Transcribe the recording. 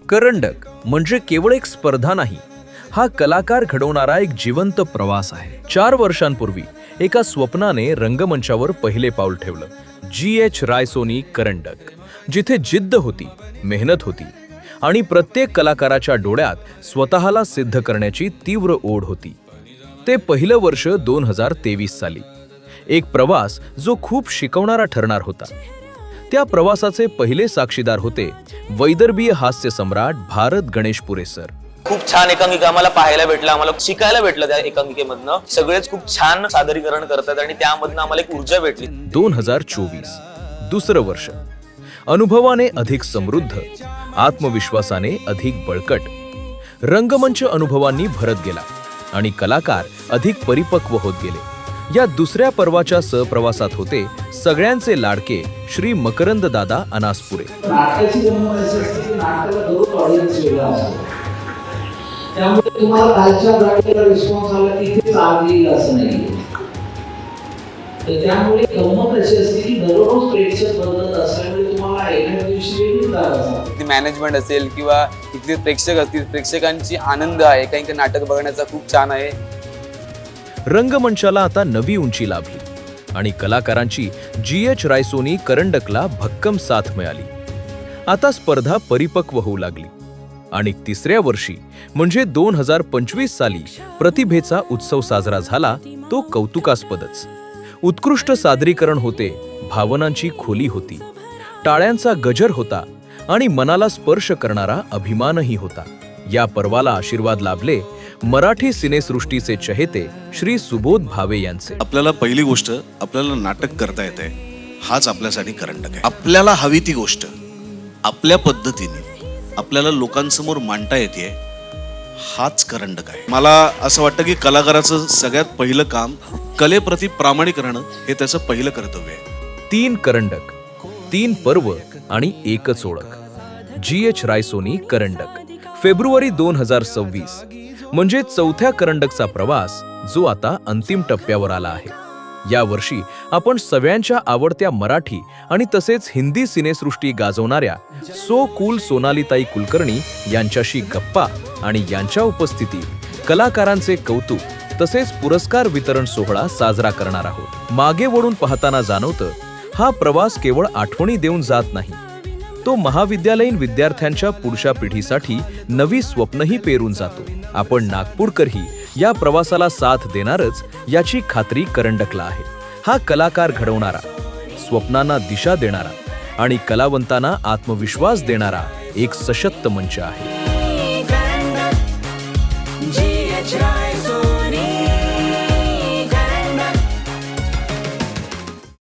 करंडक म्हणजे केवळ एक स्पर्धा नाही, हा कलाकार घडवणारा एक जिवंत प्रवास आहे. 4 वर्षांपूर्वी एका स्वप्नाने रंगमंचावर पहिले पाऊल ठेवलं. G.H. रायसोनी करंडक, जिथे जिद्द होती, मेहनत होती आणि प्रत्येक कलाकाराच्या डोळ्यात स्वतःला सिद्ध करण्याची तीव्र ओढ होती. ते पहिलं वर्ष 2023 साली. एक प्रवास जो खूप शिकवणारा ठरणार होता. त्या प्रवासाचे पहिले साक्षीदार होते वैदर्भीय हास्य सम्राट भारत गणेशपुरे सर. खूप छान एकांकिका आम्हाला पाहायला भेटला, आम्हाला शिकायला भेटलं त्या एकांकिकेमधनं. सगळेच खूप छान सादरीकरण करतात आणि त्यामधनं आम्हाला एक ऊर्जा भेटली. 2024 दुसरं वर्ष. अनुभवाने अधिक समृद्ध, आत्मविश्वासाने अधिक बळकट. रंगमंच अनुभवांनी भरत गेला आणि कलाकार अधिक परिपक्व होत गेले. या दुसऱ्या पर्वाच्या सहप्रवासात होते सगळ्यांचे लाडके श्री मकरंद दादा अनासपुरे. नाटकाची बनवायची असते की नाटकाला दररोज ऑडियन्स वेगळा असतो. त्यामुळे तुम्हाला कालच्या नाटकाला रिस्पॉन्स आला की इथेच आग येईल असं नाही. तर त्यामुळे गंमत अशी असते की दररोज प्रेक्षक बदलत असल्यामुळे तुम्हाला एका दिवशी वेगळीच जागा असते. मॅनेजमेंट असेल किंवा इथले प्रेक्षक असतील, प्रेक्षकांची आनंद आहे, काही नाटक बघण्याचा खूप छान आहे. रंगमंचाला आता नवी उंची लाभली आणि कलाकारांची G.H. रायसोनी करंडकला भक्कम साथ मिळाली. आता स्पर्धा परिपक्व होऊ लागली आणि तिसऱ्या वर्षी म्हणजे 2025 साली प्रतिभेचा उत्सव साजरा झाला. तो कौतुकास्पदच. उत्कृष्ट सादरीकरण होते, भावनांची खोली होती, टाळ्यांचा गजर होता आणि मनाला स्पर्श करणारा अभिमानही होता. या पर्वाला आशीर्वाद लाभले मराठी सिनेसृष्टीचे चहेते श्री सुबोध भावे यांचे. आपल्याला पहिली गोष्ट, आपल्याला नाटक करता येते, हाच आपल्यासाठी करंडक आहे. आपल्याला हवी ती गोष्ट आपल्या पद्धतीने आपल्याला लोकांसमोर मांडता येते, हाच करंडक आहे. मला असं वाटतं की कलाकाराचं सगळ्यात पहिलं काम कलेप्रती प्रामाणिक राहणं हे त्याचं पहिलं कर्तव्य आहे. 3 करंडक, 3 पर्व आणि एकच ओळख. G.H. रायसोनी करंडक. फेब्रुवारी 2026 म्हणजे चौथ्या करंडकचा प्रवास, जो आता अंतिम टप्प्यावर आला आहे. या वर्षी आपण सगळ्यांच्या आवडत्या मराठी आणि तसेच हिंदी सिनेसृष्टी गाजवणाऱ्या सो कूल सोनालीताई कुलकर्णी यांच्याशी गप्पा आणि यांच्या उपस्थितीत कलाकारांचे कौतुक तसेच पुरस्कार वितरण सोहळा साजरा करणार आहोत. मागे वळून पाहताना जाणवतं, हा प्रवास केवळ आठवणी देऊन जात नाही, तो महाविद्यालयीन विद्यार्थ्यांच्या पुढच्या पिढीसाठी नवी स्वप्नही पेरून जातो. आपण नागपूरकरही या प्रवासाला साथ देणारच याची खात्री करंडकला आहे. हा कलाकार घडवणारा, स्वप्नांना दिशा देणारा आणि कलावंतांना आत्मविश्वास देणारा एक सशक्त मंच आहे.